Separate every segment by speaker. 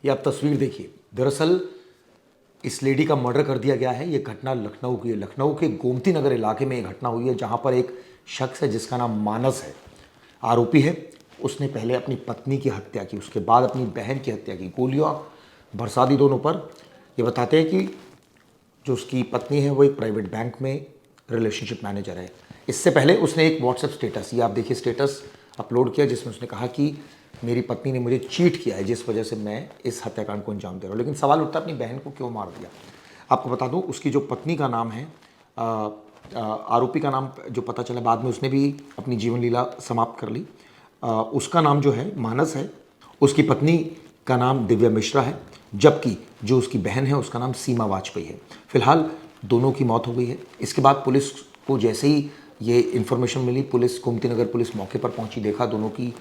Speaker 1: ये आप तस्वीर देखिए। दरअसल इस लेडी का मर्डर कर दिया गया है। ये घटना लखनऊ की है। लखनऊ के गोमती नगर इलाके में ये घटना हुई है, जहां पर एक शख्स है जिसका नाम मानस है, आरोपी है। उसने पहले अपनी पत्नी की हत्या की, उसके बाद अपनी बहन की हत्या की, गोलियां बरसा दी दोनों पर। ये बताते हैं कि जो उसकी पत्नी है वो एक प्राइवेट बैंक में रिलेशनशिप मैनेजर है। इससे पहले उसने एक व्हाट्सएप स्टेटस, ये आप देखिए स्टेटस अपलोड किया, जिसमें उसने कहा कि मेरी पत्नी ने मुझे चीट किया है, जिस वजह से मैं इस हत्याकांड को अंजाम दे रहा हूँ। लेकिन सवाल उठता है अपनी बहन को क्यों मार दिया। आपको बता दूं, उसकी जो पत्नी का नाम है, आरोपी का नाम जो पता चला बाद में, उसने भी अपनी जीवन लीला समाप्त कर ली। उसका नाम जो है मानस है, उसकी पत्नी का नाम दिव्या मिश्रा है, जबकि जो उसकी बहन है उसका नाम सीमा वाजपेयी है। फिलहाल दोनों की मौत हो गई है। इसके बाद पुलिस को जैसे ही ये इन्फॉर्मेशन मिली, पुलिस गोमती नगर पुलिस मौके पर पहुंची, देखा दोनों की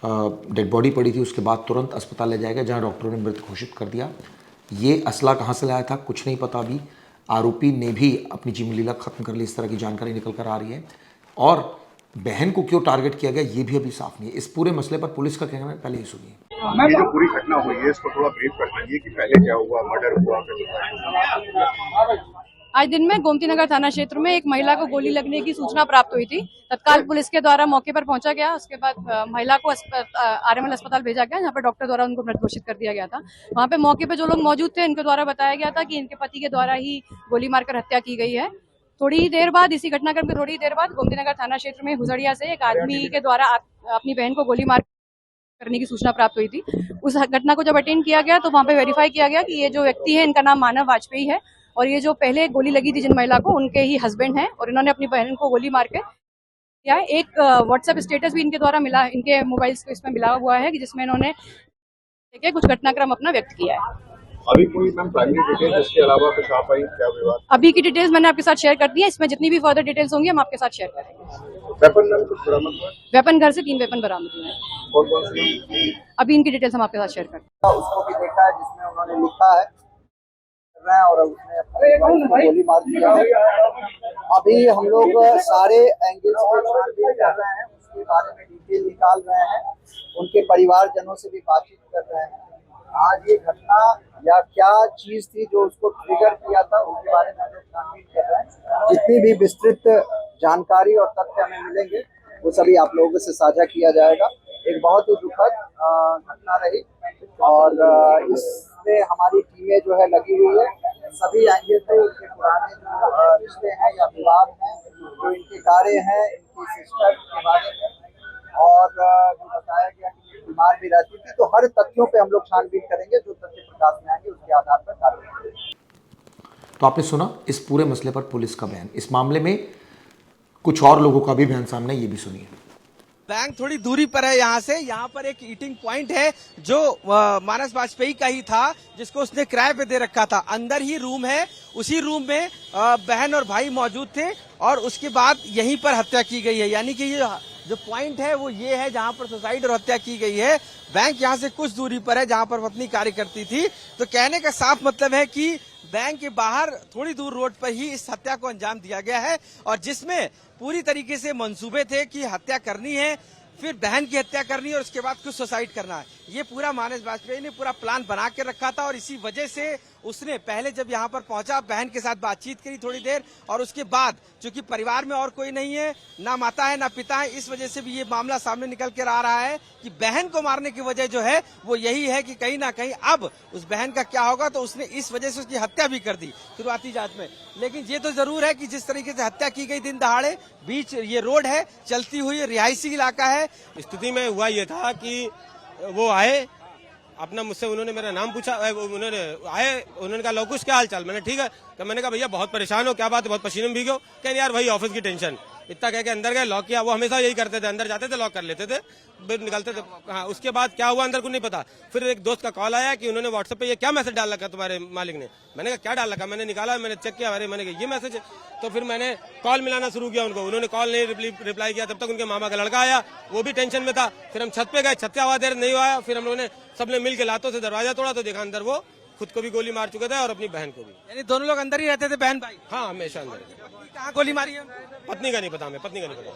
Speaker 1: डेड बॉडी पड़ी थी। उसके बाद तुरंत अस्पताल ले जाएगा, जहां डॉक्टरों ने मृत घोषित कर दिया। ये असला कहाँ से लाया था कुछ नहीं पता अभी। आरोपी ने भी अपनी जीवन लीला खत्म कर ली, इस तरह की जानकारी निकल कर आ रही है। और बहन को क्यों टारगेट किया गया ये भी अभी साफ नहीं है। इस पूरे मसले पर पुलिस का कहना है, पहले ही सुनिए।
Speaker 2: ये जो पूरी घटना हुई है इसको थोड़ा ब्रीफ कर दीजिए कि पहले क्या हुआ, मर्डर हुआ।
Speaker 3: आज दिन में गोमती नगर थाना क्षेत्र में एक महिला को गोली लगने की सूचना प्राप्त हुई थी। तत्काल पुलिस के द्वारा मौके पर पहुंचा गया। उसके बाद महिला को आरएमएल अस्पताल भेजा गया, जहां पर डॉक्टर द्वारा उनको मृत घोषित कर दिया गया था। वहां पे मौके पे जो लोग मौजूद थे, इनके द्वारा बताया गया था कि इनके पति के द्वारा ही गोली मारकर हत्या की गई है। थोड़ी ही देर बाद, इसी घटनाक्रम के थोड़ी ही देर बाद, गोमती नगर थाना क्षेत्र में हुजड़िया से एक आदमी के द्वारा अपनी बहन को गोली मार करने की सूचना प्राप्त हुई थी। उस घटना को जब अटेंड किया गया तो वहां पे वेरीफाई किया गया कि ये जो व्यक्ति है, इनका नाम मानव वाजपेयी है, और ये जो पहले गोली लगी थी जिन महिला को, उनके ही हस्बैंड हैं, और इन्होंने अपनी बहन को गोली मार के किया। एक व्हाट्सएप स्टेटस भी इनके द्वारा मिला, इनके मोबाइल को इसमें मिला हुआ है, कि जिसमें इन्होंने कुछ घटनाक्रम अपना व्यक्त किया है।
Speaker 2: अभी कोई मैम प्राइमरी डिटेल इसके अलावा कुछ आ पाई क्या विवाद?
Speaker 3: अभी की डिटेल्स मैंने आपके साथ शेयर कर दी है। इसमें जितनी भी फर्दर डिटेल्स होंगी हम आपके साथ शेयर करेंगे।
Speaker 2: वेपन मैम कुछ बरामद हुआ?
Speaker 3: वेपन घर से 3 वेपन बरामद हुए हैं।
Speaker 2: कौन कौन से?
Speaker 3: अभी इनकी डिटेल्स हम आपके साथ शेयर करते हैं।
Speaker 4: उसको भी देखा है जिसमें उन्होंने लिखा है और उसने अपने गोली मार दिया है। अभी हम लोग सारे एंगल्स पे छानबीन कर रहे हैं, उसके बारे में डिटेल निकाल रहे हैं, उनके परिवारजनों से भी बातचीत कर रहे हैं। आज ये घटना या क्या चीज थी जो उसको ट्रिगर किया था, उसके बारे में हम लोग छानबीन कर रहे हैं। जितनी भी विस्तृत जानकारी और तथ्य हमें मिलेंगे वो सभी आप लोगों से साझा किया जाएगा। एक बहुत ही दुखद घटना रही और इसमें हमारी टीमें जो है लगी हुई है। सभी एंगल पे इनके पुराने जो रिश्ते हैं या विवाद हैं, जो इनके कार्य हैं, इनकी सिस्टर के बारे में, और जो बताया गया कि बीमार भी रहती थी, तो हर तथ्यों पे हम लोग छानबीन करेंगे। जो तथ्य प्रकाश में आएंगे उसके आधार पर कार्रवाई करेंगे।
Speaker 1: तो आपने सुना इस पूरे मसले पर पुलिस का बयान। इस मामले में कुछ और लोगों का भी बयान सामने, ये भी सुनिए।
Speaker 5: बैंक थोड़ी दूरी पर है यहाँ से। यहाँ पर एक ईटिंग पॉइंट है जो मानस वाजपेयी का ही था, जिसको उसने किराए पे दे रखा था। अंदर ही रूम है, उसी रूम में बहन और भाई मौजूद थे, और उसके बाद यहीं पर हत्या की गई है। यानी कि ये जो पॉइंट है वो ये है जहाँ पर सुसाइड और हत्या की गई है। बैंक यहाँ से कुछ दूरी पर है जहाँ पर पत्नी कार्य करती थी। तो कहने का साफ मतलब है कि बैंक के बाहर थोड़ी दूर रोड पर ही इस हत्या को अंजाम दिया गया है, और जिसमें पूरी तरीके से मंसूबे थे कि हत्या करनी है, फिर बहन की हत्या करनी है और उसके बाद कुछ सुसाइड करना है। ये पूरा मानस वाजपेयी ने पूरा प्लान बना के रखा था, और इसी वजह से उसने पहले जब यहाँ पर पहुंचा, बहन के साथ बातचीत करी थोड़ी देर, और उसके बाद चूंकि परिवार में और कोई नहीं है, ना माता है ना पिता है, इस वजह से भी ये मामला सामने निकल कर आ रहा है कि बहन को मारने की वजह जो है वो यही है कि कहीं ना कहीं अब उस बहन का क्या होगा। तो उसने इस वजह से उसकी हत्या भी कर दी शुरुआती जांच में। लेकिन ये तो जरूर है कि जिस तरीके से हत्या की गई दिन दहाड़े, बीच ये रोड है, चलती हुई रिहायशी इलाका है।
Speaker 6: स्थिति में हुआ ये था कि वो आए, अपना मुझसे उन्होंने मेरा नाम पूछा, उन्होंने कहा लोकुश क्या हाल चाल। मैंने ठीक है, तो मैंने कहा भैया बहुत परेशान हो, क्या बात है, बहुत पसीने में भीगे हो। कहने यार वही ऑफिस की टेंशन। इतना कह के अंदर गए, लॉक किया। वो हमेशा यही करते थे, अंदर जाते थे लॉक कर लेते थे, फिर निकलते थे। हाँ, उसके बाद क्या हुआ अंदर को नहीं पता। फिर एक दोस्त का कॉल आया कि उन्होंने व्हाट्सएप पे ये क्या मैसेज डाल रखा तुम्हारे मालिक ने। मैंने कहा क्या डाल रखा, मैंने निकाला, मैंने चेक किया, अरे मैंने कहा ये मैसेज है। तो फिर मैंने कॉल मिलाना शुरू किया उनको, उन्होंने कॉल नहीं रिप्लाई किया। तब तक उनके मामा का लड़का आया, वो भी टेंशन में था। फिर हम छत पे गए, छत से आवाज देर नहीं आया। फिर हम लोगों ने सबने मिल के लातों से दरवाजा तोड़ा, तो देखा अंदर वो खुद को भी गोली मार चुका था और अपनी बहन को भी।
Speaker 5: यानी दोनों लोग अंदर ही रहते थे, बहन भाई।
Speaker 6: हाँ, हमेशा अंदर।
Speaker 5: कहाँ गोली मारी है?
Speaker 6: पत्नी का नहीं पता, हमें पत्नी का नहीं पता।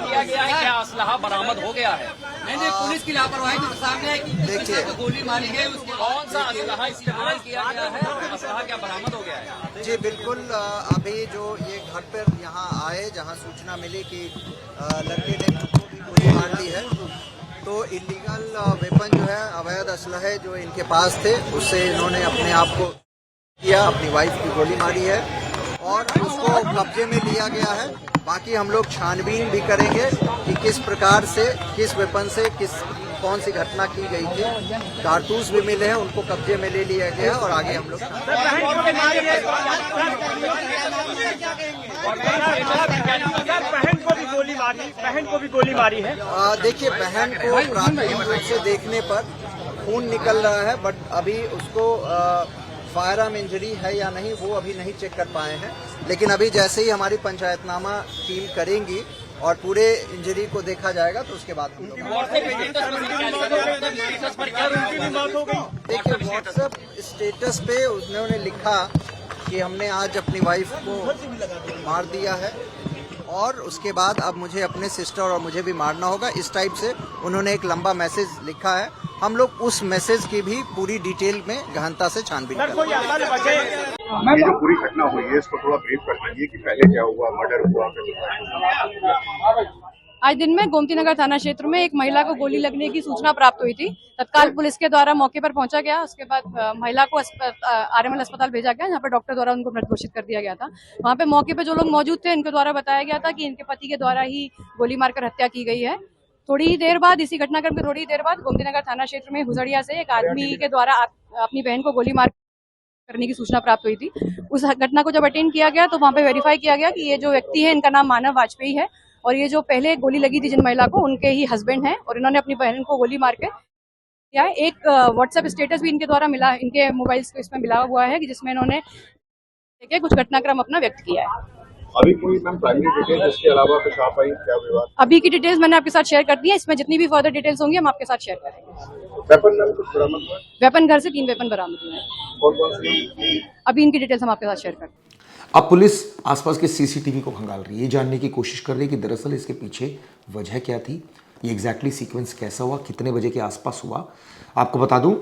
Speaker 7: किया गया है, क्या असलहा बरामद हो गया है? नहीं, पुलिस की लापरवाही के सामने है कि
Speaker 4: देखिए,
Speaker 7: गोली मारी गई, उसके कौन सा असलहा इस्तेमाल किया गया है, असलहा क्या बरामद हो गया है?
Speaker 4: जी बिल्कुल, अभी जो ये घर पर यहाँ आए जहाँ सूचना मिली कि लड़के ने खुद को भी गोली मार ली है, तो इलीगल वेपन जो है, अवैध असलहे जो इनके पास थे, उससे इन्होंने अपने आप को किया, अपनी वाइफ की गोली मारी है और उसको कब्जे में लिया गया है। बाकी हम लोग छानबीन भी करेंगे कि किस प्रकार से, किस वेपन से, कौन सी घटना की गई थी। कारतूस भी मिले हैं, उनको कब्जे में ले लिया गया और आगे हम लोग
Speaker 8: बहन को भी गोली मारी है।
Speaker 4: देखिए, बहन को प्राथमिक रूप से देखने पर खून निकल रहा है, बट अभी उसको फायर आर्म इंजरी है या नहीं वो अभी नहीं चेक कर पाए हैं। लेकिन अभी जैसे ही हमारी पंचायतनामा टीम करेंगी और पूरे इंजरी को देखा जाएगा तो उसके बाद हम लोग देखिए, व्हाट्सएप स्टेटस पे उन्होंने लिखा कि हमने आज अपनी वाइफ को मार दिया है और उसके बाद अब मुझे अपने सिस्टर और मुझे भी मारना होगा, इस टाइप से उन्होंने एक लंबा मैसेज लिखा है। हम लोग उस मैसेज की भी पूरी डिटेल में गहनता से छानबीन करेंगे।
Speaker 2: ये जो पूरी घटना हुई है इसको थोड़ा ब्रीफ कर दीजिए कि पहले क्या हुआ, मर्डर हुआ।
Speaker 3: आज दिन में गोमती नगर थाना क्षेत्र में एक महिला को गोली लगने की सूचना प्राप्त हुई थी। तत्काल पुलिस के द्वारा मौके पर पहुंचा गया। उसके बाद महिला को आरएमएल अस्पताल भेजा गया, जहां पर डॉक्टर द्वारा उनको मृत घोषित कर दिया गया था। वहां पे मौके पे जो लोग मौजूद थे, इनके द्वारा बताया गया था कि इनके पति के द्वारा ही गोली मारकर हत्या की गई है। थोड़ी ही देर बाद, इसी घटनाक्रम के थोड़ी ही देर बाद, गोमती नगर थाना क्षेत्र में हुजड़िया से एक आदमी के द्वारा अपनी बहन को गोली मार करने की सूचना प्राप्त हुई थी। उस घटना को जब अटेंड किया गया तो वहां पे वेरीफाई किया गया कि ये जो व्यक्ति है, इनका नाम मानव वाजपेयी है और ये जो पहले गोली लगी थी जिन महिला को, उनके ही हस्बैंड हैं और इन्होंने अपनी बहन को गोली मार के किया है। एक व्हाट्सएप स्टेटस भी इनके द्वारा मिला, इनके मोबाइल्स को इसमें मिला हुआ है कि जिसमें इन्होंने कुछ घटनाक्रम अपना व्यक्त किया है।
Speaker 2: अभी कोई मैम प्राइमरी डिटेल इसके अलावा कुछ आ पाई क्या विवाद?
Speaker 3: अभी की डिटेल्स मैंने आपके साथ शेयर कर दी है। इसमें जितनी भी फर्दर डिटेल्स होंगी हम आपके साथ शेयर करेंगे।
Speaker 2: वेपन मैम कुछ बरामद हुआ?
Speaker 3: वेपन घर से 3 वेपन बरामद हुए हैं।
Speaker 2: कौन से?
Speaker 3: अभी इनकी डिटेल्स हम आपके साथ शेयर करेंगे।
Speaker 1: अब पुलिस आसपास के सीसीटीवी को खंगाल रही है, ये जानने की कोशिश कर रही है कि दरअसल इसके पीछे वजह क्या थी, ये एग्जैक्टली सीक्वेंस कैसा हुआ, कितने बजे के आसपास हुआ। आपको बता दूं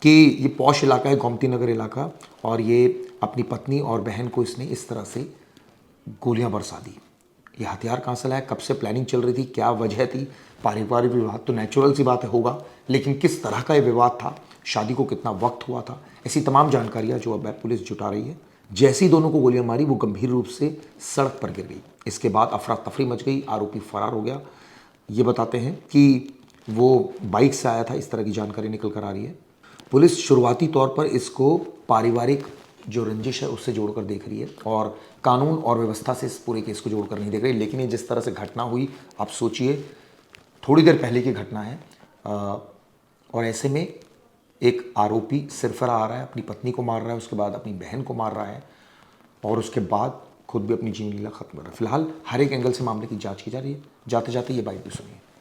Speaker 1: कि ये पॉश इलाका है, गोमती नगर इलाका, और ये अपनी पत्नी और बहन को इसने इस तरह से गोलियां बरसा दी। ये हथियार कहाँ से लाया, कब से प्लानिंग चल रही थी, क्या वजह थी। पारिवारिक विवाद तो नेचुरल सी बात है होगा, लेकिन किस तरह का ये विवाद था, शादी को कितना वक्त हुआ था, ऐसी तमाम जानकारियाँ जो अब पुलिस जुटा रही है। जैसे ही दोनों को गोलियां मारी, वो गंभीर रूप से सड़क पर गिर गई। इसके बाद अफरा तफरी मच गई, आरोपी फरार हो गया। ये बताते हैं कि वो बाइक से आया था, इस तरह की जानकारी निकल कर आ रही है। पुलिस शुरुआती तौर पर इसको पारिवारिक जो रंजिश है उससे जोड़कर देख रही है और कानून और व्यवस्था से इस पूरे केस को जोड़कर नहीं देख रही। लेकिन ये जिस तरह से घटना हुई, आप सोचिए थोड़ी देर पहले की घटना है और ऐसे में एक आरोपी सिरफरा आ रहा है, अपनी पत्नी को मार रहा है, उसके बाद अपनी बहन को मार रहा है और उसके बाद खुद भी अपनी जीवन लीला खत्म कर रहा है। फिलहाल हर एक एंगल से मामले की जांच की जा रही है। जाते जाते ये बाइट भी सुनिए।